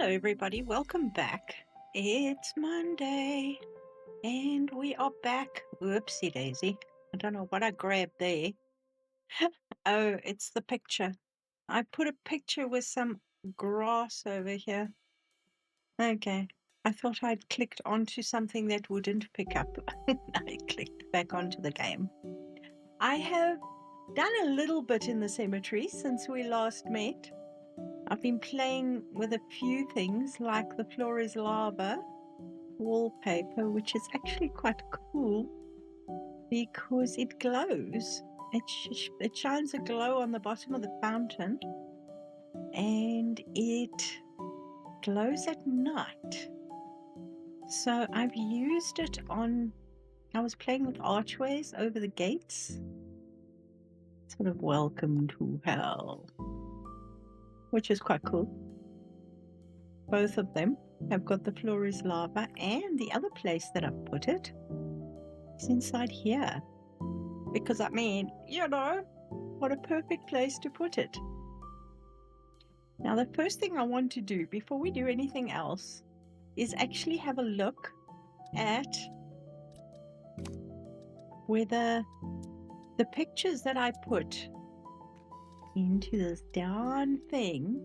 Hello, everybody. Welcome back. It's Monday, and we are back. Oopsie daisy. I don't know what I grabbed there. Oh, it's the picture. I put a picture with some grass over here. Okay. I thought I'd clicked onto something that wouldn't pick up. I clicked back onto the game. I have done a little bit in the cemetery since we last met. I've been playing with a few things like the floor is lava wallpaper, which is actually quite cool because it glows. It shines a glow on the bottom of the fountain, and it glows at night. So I've used it on. I was playing with archways over the gates, sort of welcome to hell, which is quite cool. Both of them have got the floor is lava, and the other place that I've put it is inside here. Because, I mean, what a perfect place to put it. Now, the first thing I want to do before we do anything else is actually have a look at whether the pictures that I put into this darn thing,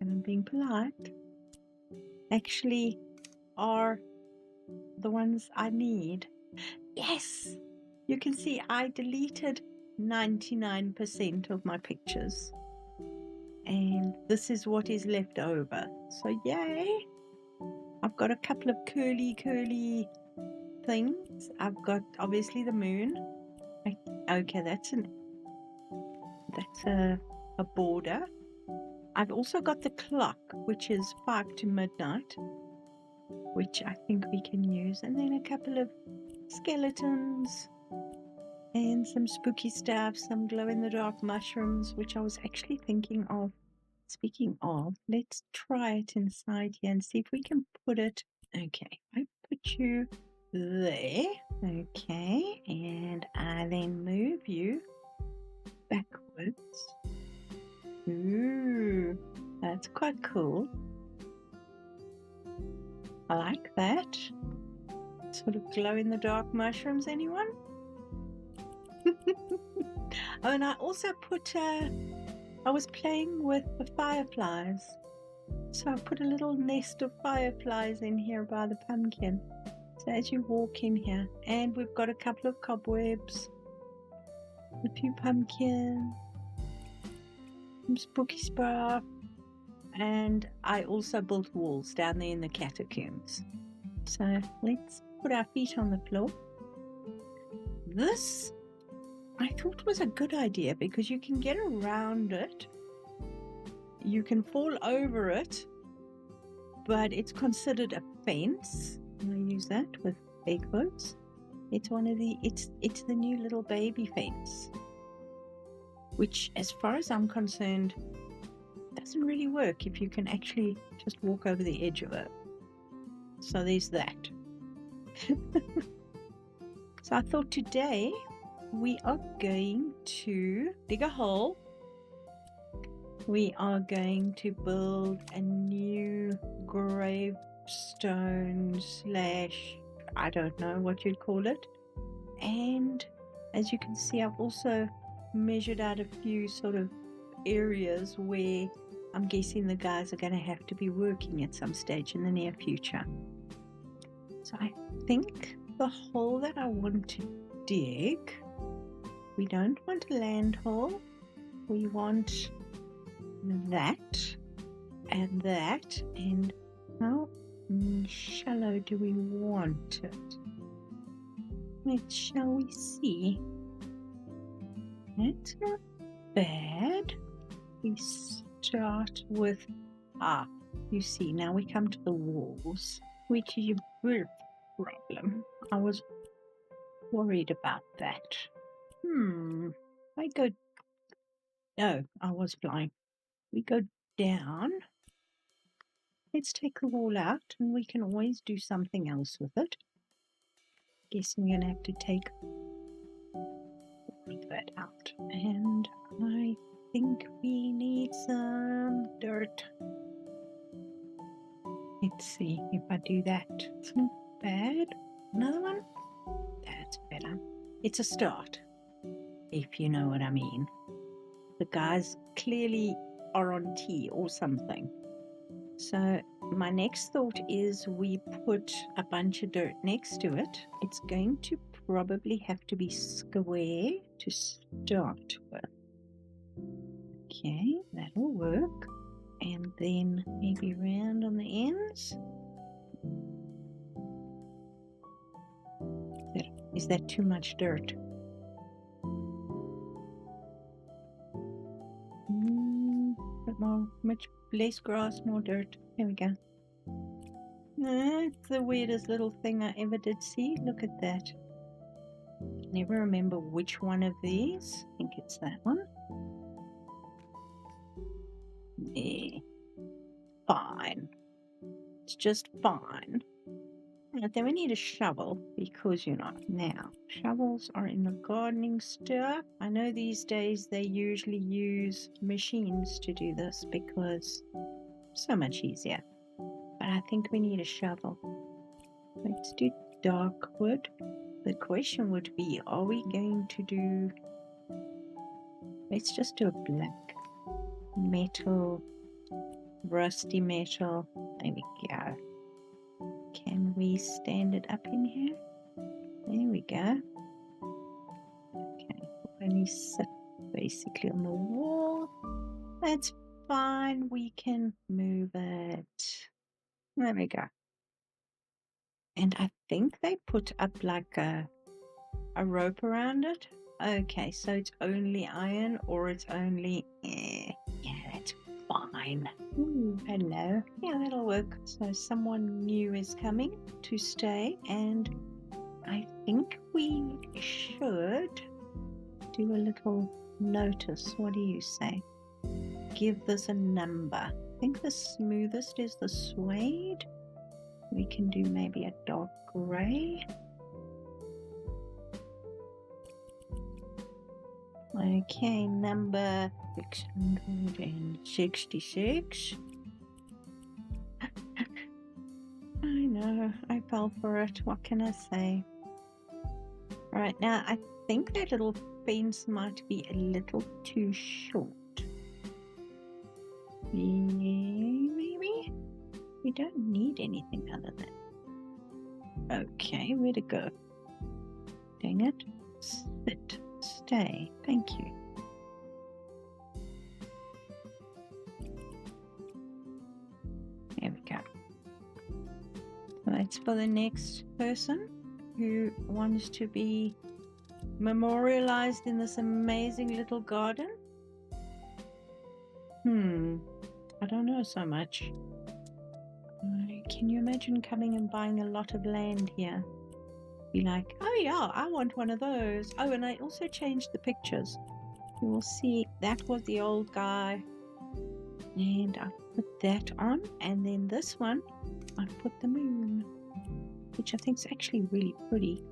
and I'm being polite, actually are the ones I need. Yes! You can see I deleted 99% of my pictures. And this is what is left over. So yay! I've got a couple of curly things. I've got obviously the moon. Okay, that's a border. I've also got the clock, which is 5 to midnight, which I think we can use, and then a couple of skeletons and some spooky stuff, some glow-in-the-dark mushrooms, which I was actually thinking of. Speaking of, let's try it inside here and see if we can put it. Okay, I put you there. Okay, and I then move you backwards. Ooh, that's quite cool. I like that. Sort of glow-in-the-dark mushrooms, anyone? Oh, and I also put, I was playing with the fireflies. So I put a little nest of fireflies in here by the pumpkin. So as you walk in here, and we've got a couple of cobwebs, a few pumpkins, some spooky stuff, and I also built walls down there in the catacombs. So let's put our feet on the floor. This I thought was a good idea because you can get around it. You can fall over it, but it's considered a fence. And I use that with air quotes. It's it's the new little baby fence, which, as far as I'm concerned, doesn't really work if you can actually just walk over the edge of it. So there's that. So I thought today we are going to dig a hole. We are going to build a new gravestone / I don't know what you'd call it. And as you can see, I've also measured out a few sort of areas where I'm guessing the guys are going to have to be working at some stage in the near future. So I think the hole that I want to dig, we don't want a land hole. We want that and that. And how shallow do we want it? Shall we see? That's not bad. We start with, you see, now we come to the walls, which is a real problem. I was worried about that. No, I was blind. We go down. Let's take the wall out, and we can always do something else with it. Guess I'm going to have to take all of that out. And I think we need some dirt. Let's see if I do that. It's not bad. Another one? That's better. It's a start, if you know what I mean. The guys clearly are on tea or something. So my next thought is we put a bunch of dirt next to it. It's going to probably have to be square to start with. Okay, that'll work. And then maybe round on the ends. Is that too much dirt? Bit more, much less grass, more dirt. There we go. It's the weirdest little thing I ever did see. Look at that. Never remember which one of these. I think it's that one. There. Fine. It's just fine. And then we need a shovel because, now shovels are in the gardening stuff. I know these days they usually use machines to do this because so much easier. But I think we need a shovel. Let's do dark wood. The question would be, are we going to do... Let's just do a black metal, rusty metal. There we go. Can we stand it up in here? There we go. Okay, only sit basically on the wall. That's fine. We can move it. There we go. And I think they put up like a rope around it. Okay, so it's only iron or it's only... Yeah, that's fine. Ooh, hello. Yeah, that'll work. So someone new is coming to stay, and I think we should do a little notice. What do you say? Give this a number. I think the smoothest is the suede. We can do maybe a dark grey. Okay, number 666. I know, I fell for it. What can I say? Alright, now I think that little fence might be a little too short. Maybe? We don't need anything other than... Okay, where to go? Dang it. Sit. Stay. Thank you. There we go. So that's for the next person who wants to be memorialized in this amazing little garden. I don't know so much. Can you imagine coming and buying a lot of land here? Be like, oh yeah, I want one of those. Oh, and I also changed the pictures. You will see that was the old guy. And I put that on. And then this one, I put the moon, which I think is actually really pretty.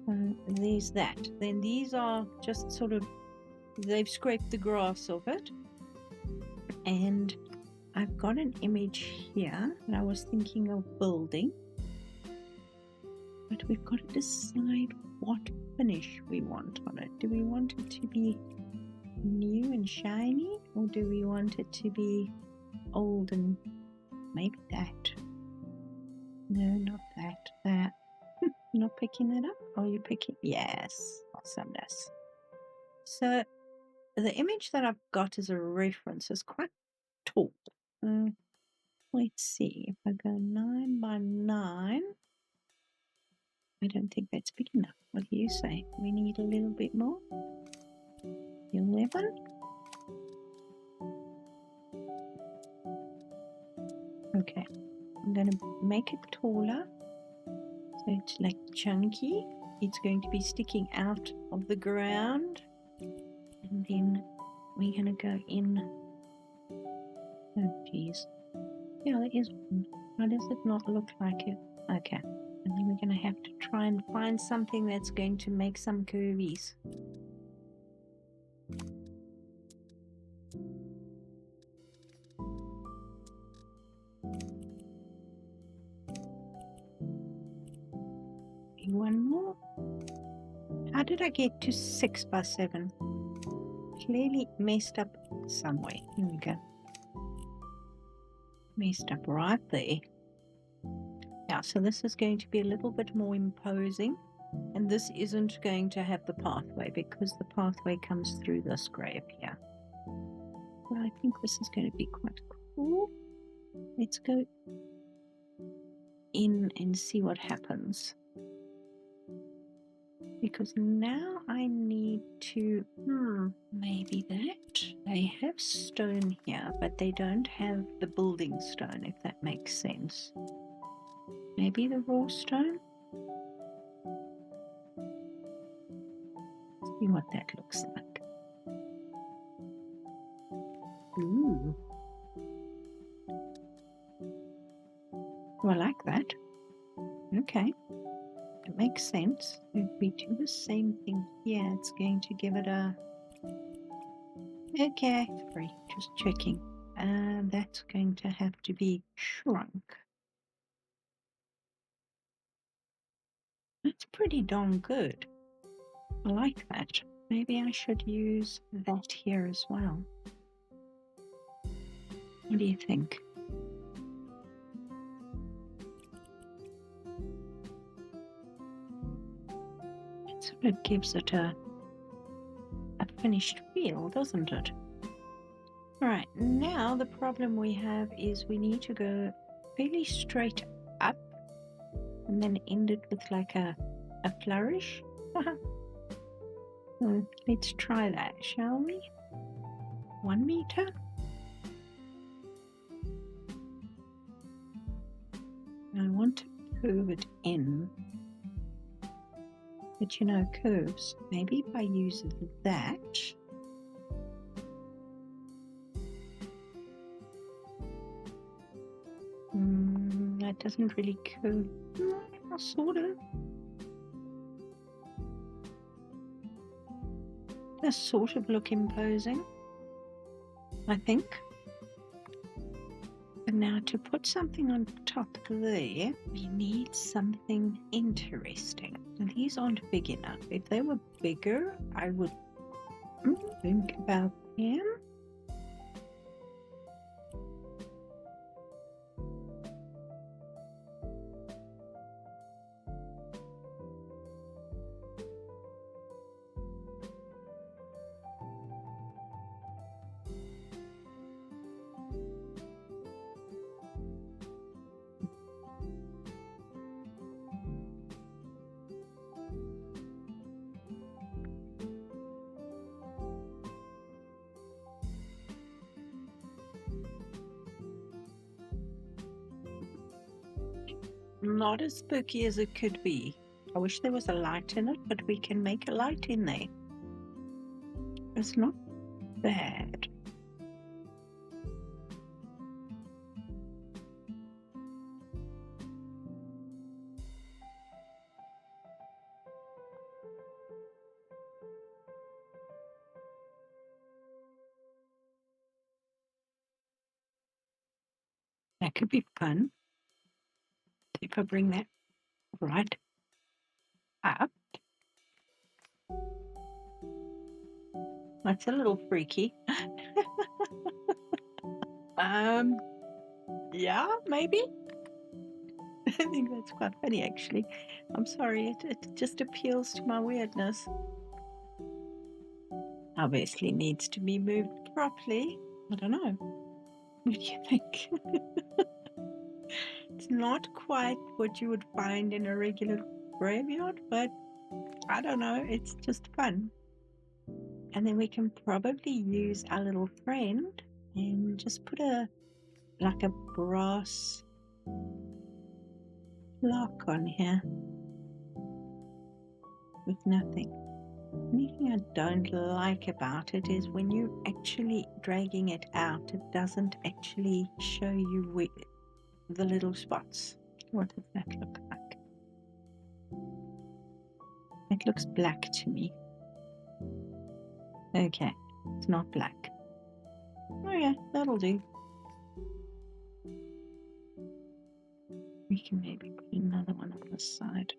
So there's that. Then these are just sort of, they've scraped the grass off it. And I've got an image here that I was thinking of building. But we've got to decide what finish we want on it. Do we want it to be new and shiny? Or do we want it to be old and maybe that? No, not that. That. You're not picking that up? Are you picking? Yes. Awesomeness. So the image that I've got as a reference is quite tall. Let's see. If I go 9 by 9, I don't think that's big enough. What do you say? We need a little bit more? 11? Okay. I'm going to make it taller. So it's like chunky. It's going to be sticking out of the ground. And then we're going to go in. Oh, geez. Yeah, there is one. Why does it not look like it? Okay. And then we're going to have to try and find something that's going to make some curvies. did I get to 6 by 7? Clearly messed up somewhere. Here we go. Messed up right there. Now, so this is going to be a little bit more imposing, and this isn't going to have the pathway because the pathway comes through this grave here. But I think this is going to be quite cool. Let's go in and see what happens. Because now I need to, maybe that. They have stone here, but they don't have the building stone, if that makes sense. Maybe the raw stone? See what that looks like. Ooh. Oh, I like that. Okay. It makes sense. If we do the same thing here, it's going to give it a... Okay, 3. Just checking. And that's going to have to be shrunk. That's pretty darn good. I like that. Maybe I should use that here as well. What do you think? It sort of gives it a finished feel, doesn't it? Alright, now the problem we have is we need to go fairly straight up and then end it with like a flourish. So let's try that, shall we? 1 meter? I want to curve it in. But you know, curves, maybe if I use that. That doesn't really curve. Sort of. Does sort of look imposing, I think. But now to put something on top there, we need something interesting. And these aren't big enough. If they were bigger, I would think about them. Not as spooky as it could be. I wish there was a light in it, but we can make a light in there. It's not bad. That could be fun. If I bring that right up. That's a little freaky. Yeah, maybe. I think that's quite funny, actually. I'm sorry, it just appeals to my weirdness. Obviously needs to be moved properly. I don't know. What do you think? It's not quite what you would find in a regular graveyard, but I don't know, it's just fun. And then we can probably use our little friend and just put like a brass lock on here with nothing. The only thing I don't like about it is when you're actually dragging it out, it doesn't actually show you the little spots. What does that look like? It looks black to me. Okay, it's not black. Okay, that'll do. We can maybe put another one on this side.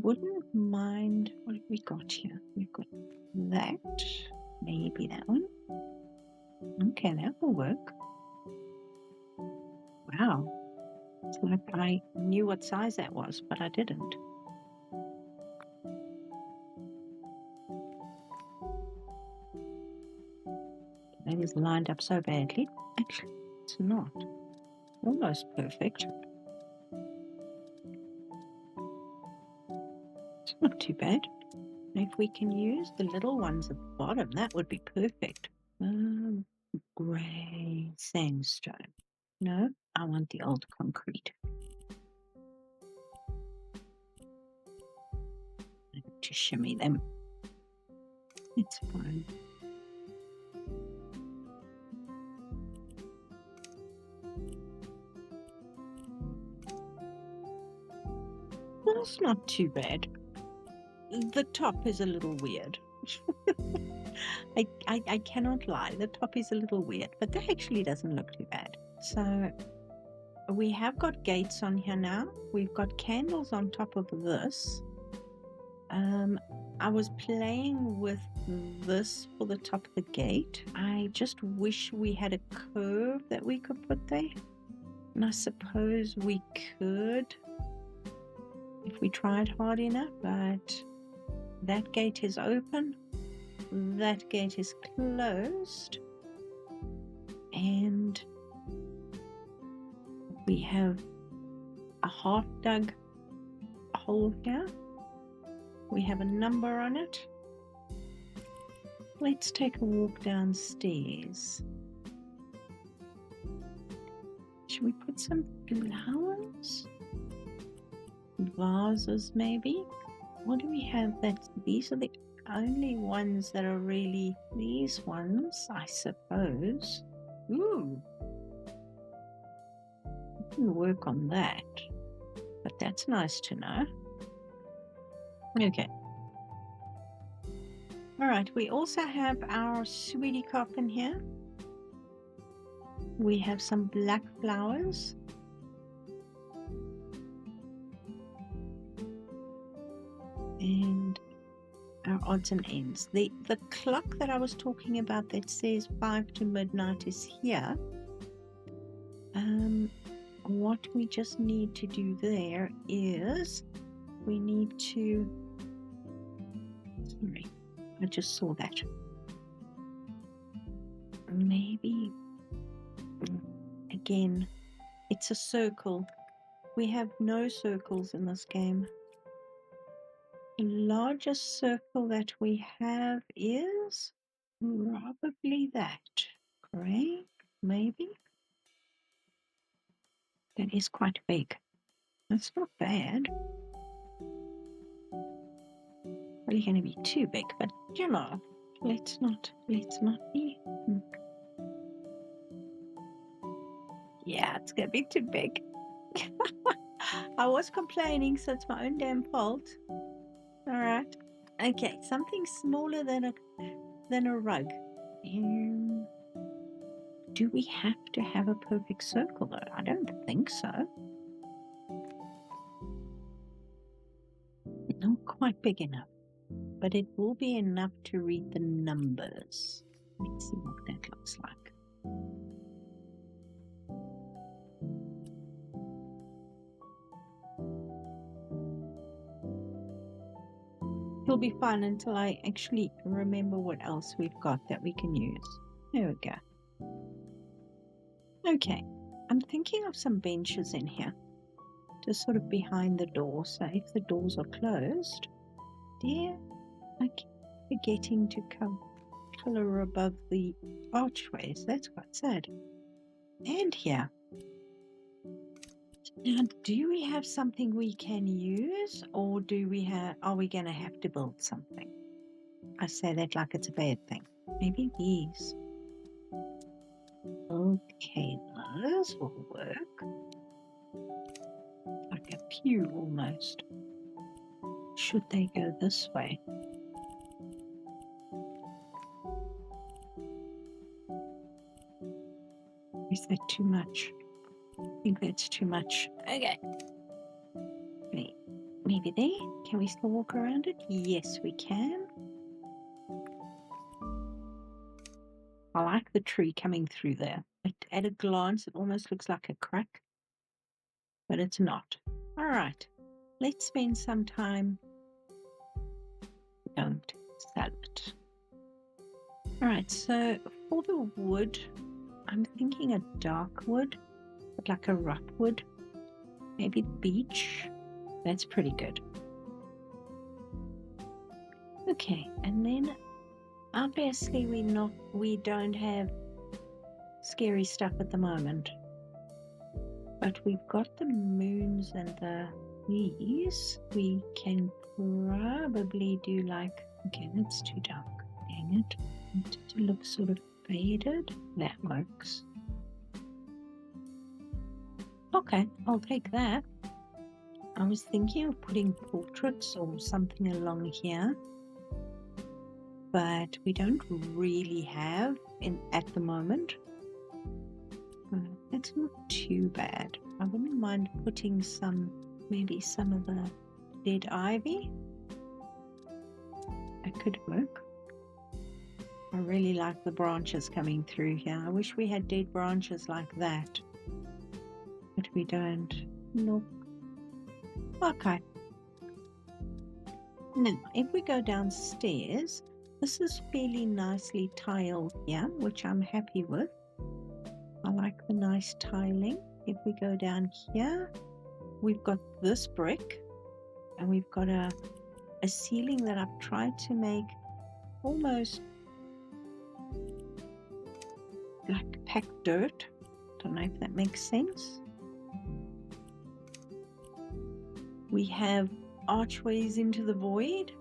wouldn't mind. What have we got here? We've got that. Maybe that one. Okay, that will work. Wow. It's like I knew what size that was, but I didn't. That is lined up so badly. Actually, it's not. Almost perfect. It's not too bad. If we can use the little ones at the bottom, that would be perfect. Grey sandstone. No, I want the old concrete. I have to shimmy them. It's fine. That's not too bad. The top is a little weird. I cannot lie. The top is a little weird, but that actually doesn't look too bad. So we have got gates on here now. We've got candles on top of this. I was playing with this for the top of the gate. I just wish we had a curve that we could put there. And I suppose we could if we tried hard enough, but that gate is open. That gate is closed. And we have a half dug hole here. We have a number on it. Let's take a walk downstairs. Should we put some flowers? Vases, maybe? What do we have? These are the only ones that are really these ones, I suppose. Ooh. We can work on that. But that's nice to know. Okay. Alright, we also have our sweetie cop in here. We have some black flowers. And our odds and ends. The clock that I was talking about that says 5 to midnight is here. What we just need to do there is we need to... Sorry, I just saw that. Maybe... Again, it's a circle. We have no circles in this game. The largest circle that we have is probably that. Gray, maybe? That is quite big. That's not bad. Probably going to be too big, but you know, let's not be. Yeah, it's going to be too big. I was complaining, so it's my own damn fault. All right. Okay, something smaller than a rug. Do we have to have a perfect circle though? I don't think so. Not quite big enough, but it will be enough to read the numbers. Let's see what that looks like. It'll be fun until I actually remember what else we've got that we can use. There we go. Okay, I'm thinking of some benches in here, just sort of behind the door. So if the doors are closed, dear, I keep forgetting to color above the archways. That's quite sad. And here. Now, do we have something we can use, or are we going to have to build something? I say that like it's a bad thing. Maybe these. Okay, those will work. Like a pew almost. Should they go this way? Is that too much? I think that's too much. Okay. Maybe there. Can we still walk around it? Yes, we can. I like the tree coming through there. At a glance, it almost looks like a crack, but it's not. All right, let's spend some time. Don't sell it. All right, so for the wood, I'm thinking a dark wood, but like a rough wood, maybe beech. That's pretty good. Okay, and then obviously we don't have scary stuff at the moment, but we've got the moons and the these. We can probably do like, okay, that's too dark. Dang it. I want it to look sort of faded. That works. Okay, I'll take that. I was thinking of putting portraits or something along here, but we don't really have at the moment. That's not too bad. I wouldn't mind putting maybe some of the dead ivy. That could work. I really like the branches coming through here. I wish we had dead branches like that, but we don't. Nope. Okay. Now, if we go downstairs, this is fairly nicely tiled here, which I'm happy with. I like the nice tiling. If we go down here, we've got this brick, and we've got a ceiling that I've tried to make almost like packed dirt. Don't know if that makes sense. We have archways into the void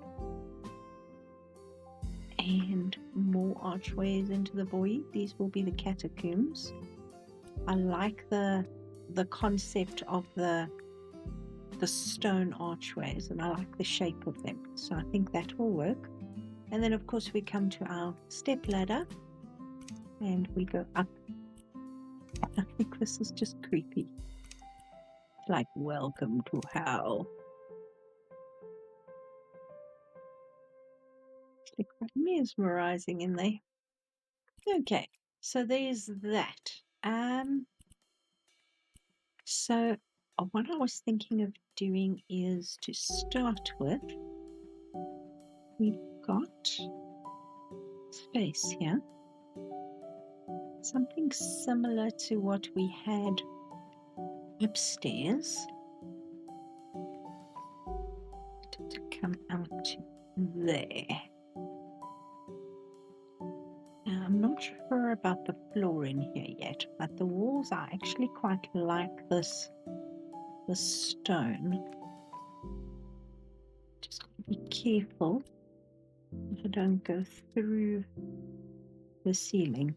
and more archways into the void. These will be the catacombs. I like the concept of the stone archways, and I like the shape of them, so I think that will work. And then of course we come to our step ladder and we go up. I think this is just creepy. It's like, welcome to hell. It's like quite mesmerizing in there. Okay, so there's that. So what I was thinking of doing is to start with, we've got space here, something similar to what we had upstairs, to come out to there. I'm not sure about the floor in here yet, but the walls, I actually quite like this stone. Just got to be careful if I don't go through the ceiling.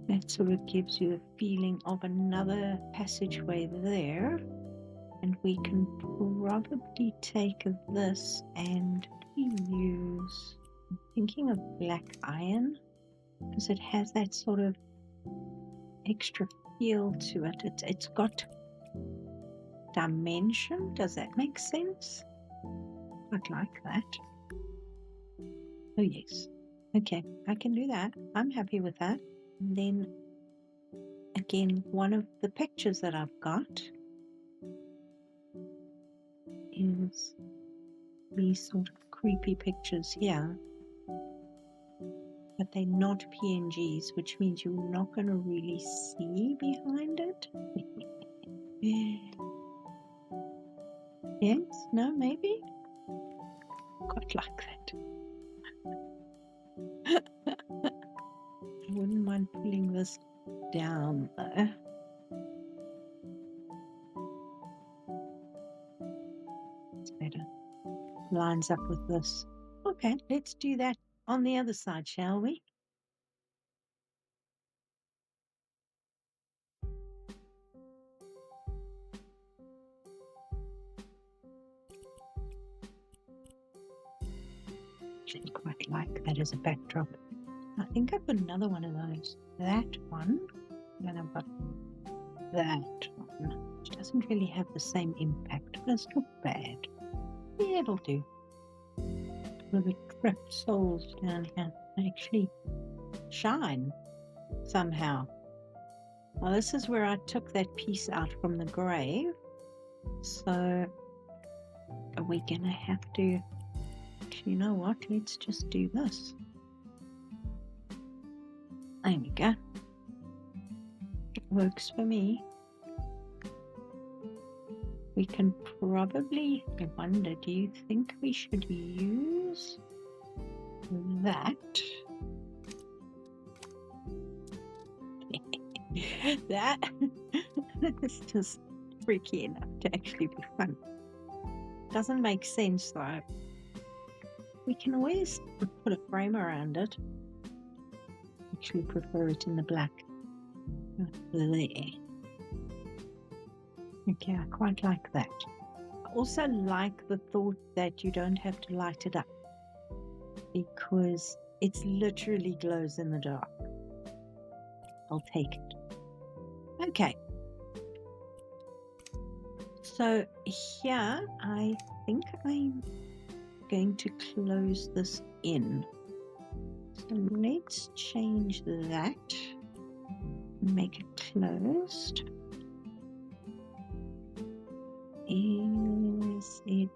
That sort of gives you a feeling of another passageway there. And we can probably take this and use, I'm thinking of black iron, because it has that sort of extra feel to it. It's got dimension. Does that make sense? I'd like that. Oh yes. Okay, I can do that. I'm happy with that. And then again, one of the pictures that I've got is these sort of creepy pictures here, but they're not PNGs, which means you're not going to really see behind it. Yes? No? Maybe? Quite like that. I wouldn't mind pulling this down though. It's better. Lines up with this. Okay, let's do that on the other side, shall we? Actually quite like that as a backdrop. I think I've got another one of those. That one. Then I've got that one, which doesn't really have the same impact, but it's not bad. Yeah, it'll do. With the trapped souls down here, they actually shine somehow. Well, this is where I took that piece out from the grave, so we're gonna have to, you know what, let's just do this. There we go. It works for me. We can probably, I wonder, do you think we should use that? That is just freaky enough to actually be fun. Doesn't make sense though. We can always put a frame around it. Actually prefer it in the black. There. Okay, I quite like that. I also like the thought that you don't have to light it up, because it literally glows in the dark. I'll take it. Okay. So here, I think I'm going to close this in. So let's change that. Make it closed. Is it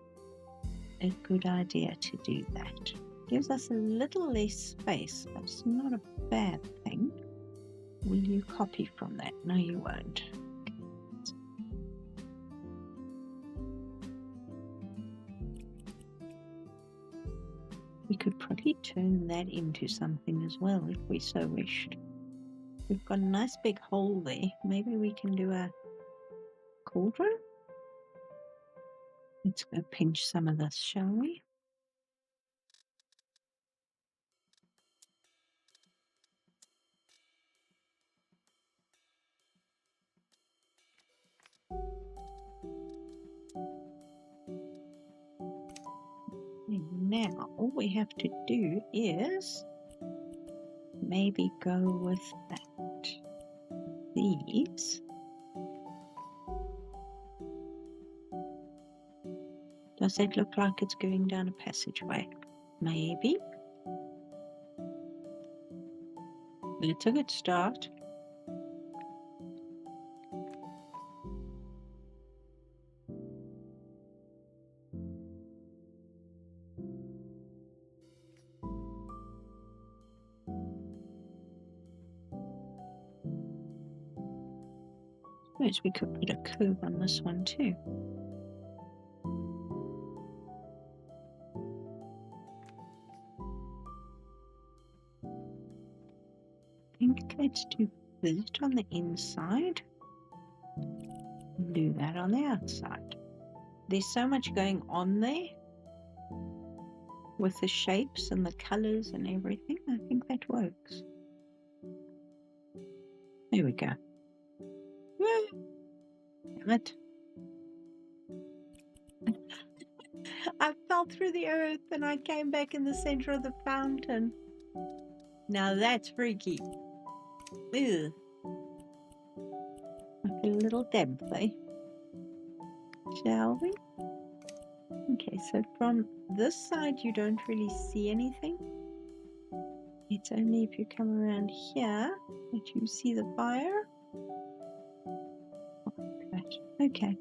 a good idea to do that? Gives us a little less space. That's not a bad thing. Will you copy from that? No, you won't. We could probably turn that into something as well if we so wished. We've got a nice big hole there. Maybe we can do a cauldron? Let's go pinch some of this, shall we? And now all we have to do is maybe go with that. These. Does it look like it's going down a passageway? Maybe. It's a good start. Suppose we could put a curve on this one too. I think let's do this on the inside. Do that on the outside. There's so much going on there with the shapes and the colors and everything. I think that works. There we go. Damn it. I fell through the earth and I came back in the center of the fountain. Now that's freaky. Ew. Like a little depth, eh? Shall we? Okay, so from this side you don't really see anything. It's only if you come around here that you see the fire. Like that. Okay,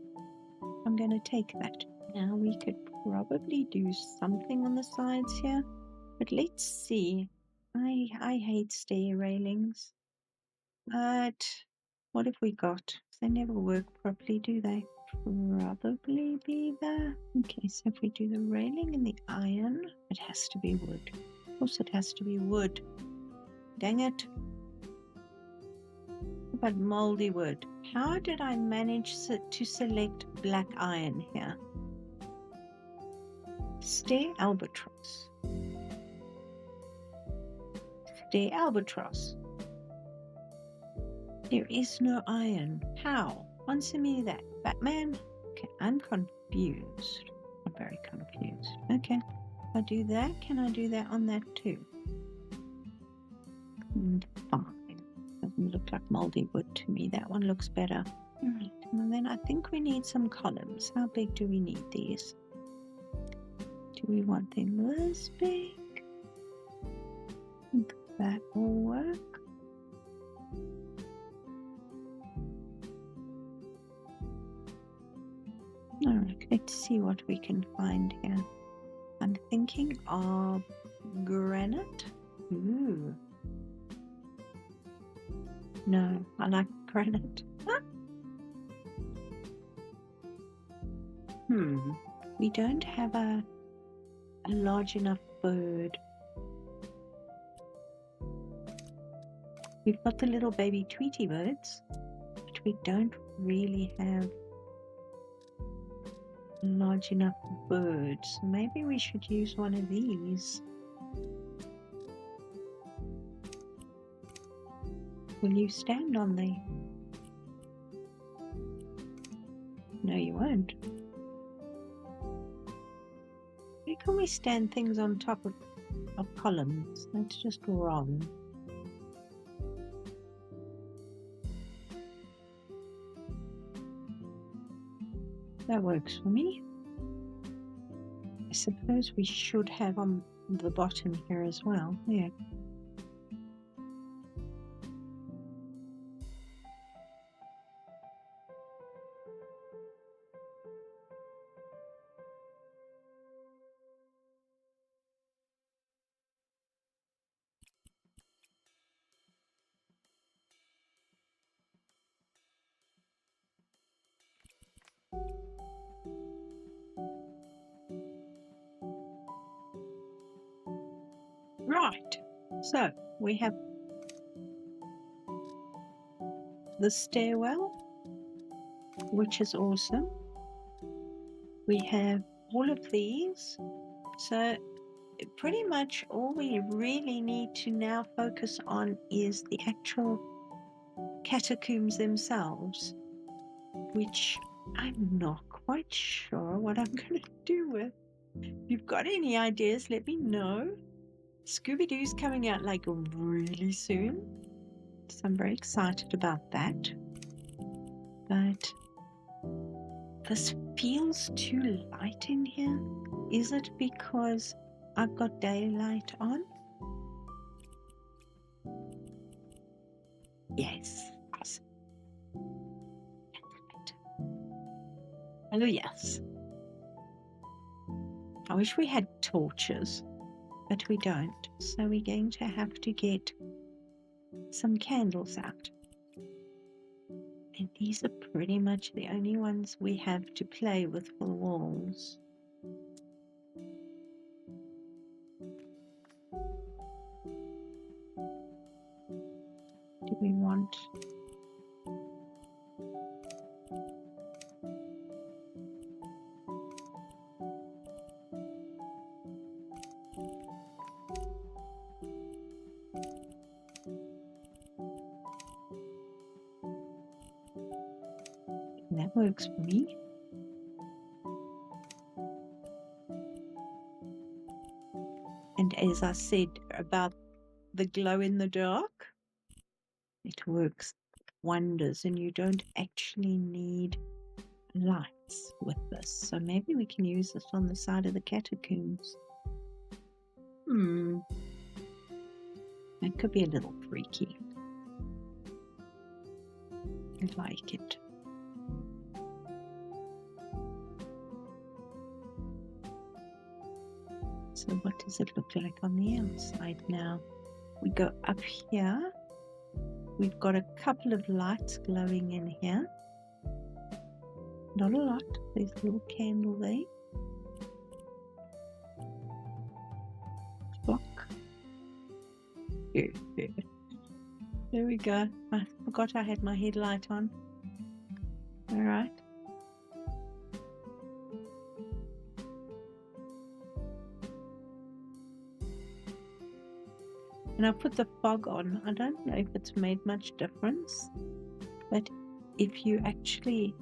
I'm going to take that. Now we could probably do something on the sides here, but let's see. I hate stair railings, but what have we got? They never work properly, do they? Probably be there. Okay, so if we do the railing and the iron, it has to be wood. Of course it has to be wood. Dang it. But moldy wood. How did I manage to select black iron here? Stair albatross. Stair albatross. There is no iron. How? Answer me that. Batman? Okay, I'm confused. I'm very confused. Okay, if I do that, can I do that on that too? Fine. Doesn't look like moldy wood to me. That one looks better. and then I think we need some columns. How big do we need these? Do we want them this big? I think that will work. Alright, let's see what we can find here. I'm thinking of granite. Ooh. No, I like granite. We don't have a large enough bird. We've got the little baby Tweety birds, but we don't really have a large enough bird. So maybe we should use one of these. Will you stand on there? No, you won't. Why can't we stand things on top of columns? That's just wrong. That works for me. I suppose we should have on the bottom here as well. Yeah. Right, so we have the stairwell, which is awesome. We have all of these, so pretty much all we really need to now focus on is the actual catacombs themselves, which I'm not quite sure what I'm going to do with. If you've got any ideas, let me know. Scooby-Doo's coming out like really soon, so I'm very excited about that. But this feels too light in here. Is it because I've got daylight on? Yes. Awesome. Oh yes. I wish we had torches, but we don't. So we're going to have to get some candles out. And these are pretty much the only ones we have to play with for the walls. Do we want... That works for me. And as I said about the glow in the dark, it works wonders, and you don't actually need lights with this. So maybe we can use this on the side of the catacombs. That could be a little freaky. I like it. So what does it look like on the outside now? We go up here. We've got a couple of lights glowing in here. Not a lot. There's a little candle there. Block. There we go. I forgot I had my headlight on. Alright. And I put the fog on. I don't know if it's made much difference, but if you actually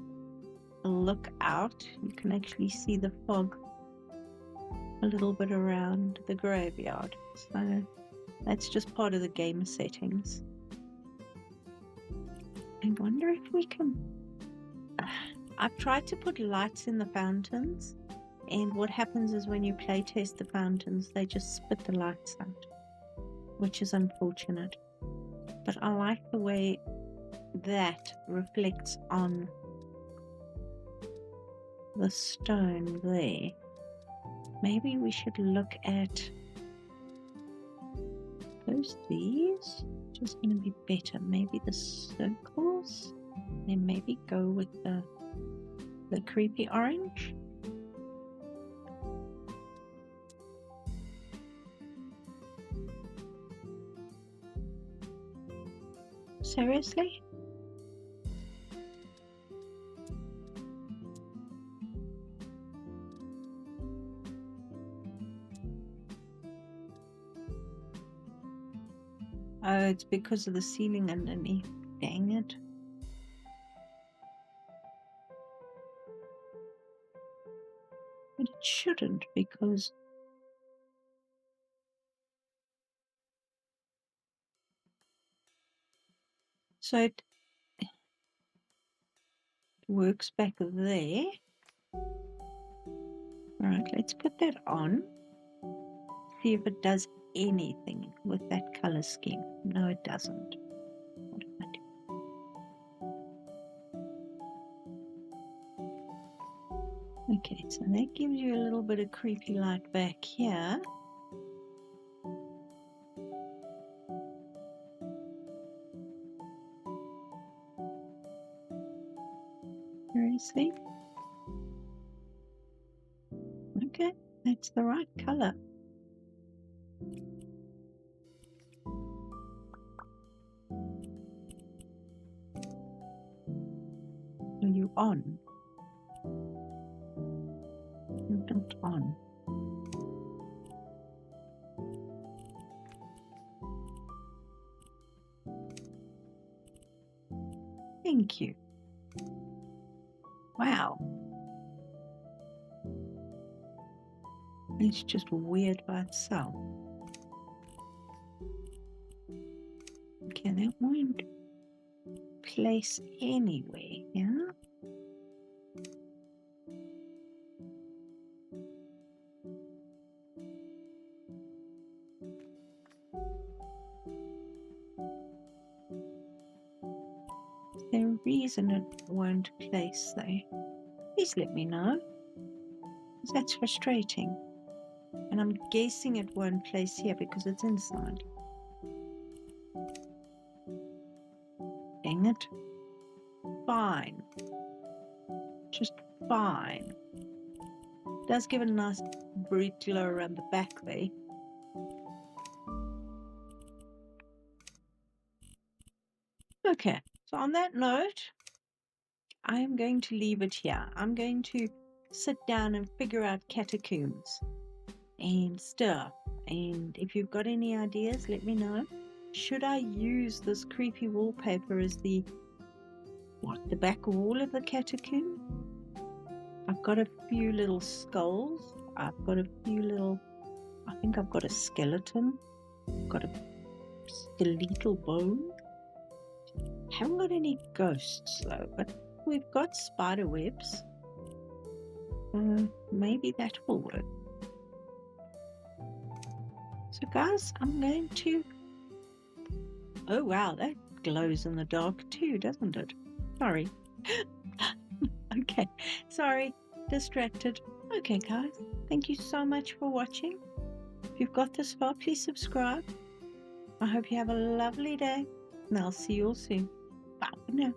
look out, you can actually see the fog a little bit around the graveyard. So that's just part of the game settings. I wonder if we can... I've tried to put lights in the fountains, and what happens is when you play test the fountains, they just spit the lights out, which is unfortunate. But I like the way that reflects on the stone there. Maybe we should look at these. Just going to be better. Maybe the circles. Then maybe go with the creepy orange. Seriously? Oh, it's because of the ceiling underneath. Dang it. But it shouldn't, because so it works back there. Alright, let's put that on. See if it does anything with that color scheme. No, it doesn't. What do I do? Okay, so that gives you a little bit of creepy light back here. Seriously? Okay, that's the right color. Are you on? You're not on. Thank you. Wow. It's just weird by itself. Okay, that won't place anywhere, yeah? Is there a reason it won't place there? Please let me know, because that's frustrating. And I'm guessing it won't place here because it's inside. Dang it. Fine. Just fine. Does give it a nice bright glow around the back there. Okay, so on that note, I am going to leave it here. I'm going to sit down and figure out catacombs and stuff. And if you've got any ideas, let me know. Should I use this creepy wallpaper as the back wall of the catacomb? I've got a few little skulls. I've got a few little, I think I've got a skeleton. I've got a skeletal bone. Haven't got any ghosts though, but we've got spider webs. Maybe that will work. So guys, I'm going to, oh wow, that glows in the dark too, doesn't it? Sorry. Okay, sorry, distracted. Okay guys, thank you so much for watching. If you've got this far, please subscribe. I hope you have a lovely day, and I'll see you all soon. Bye for now.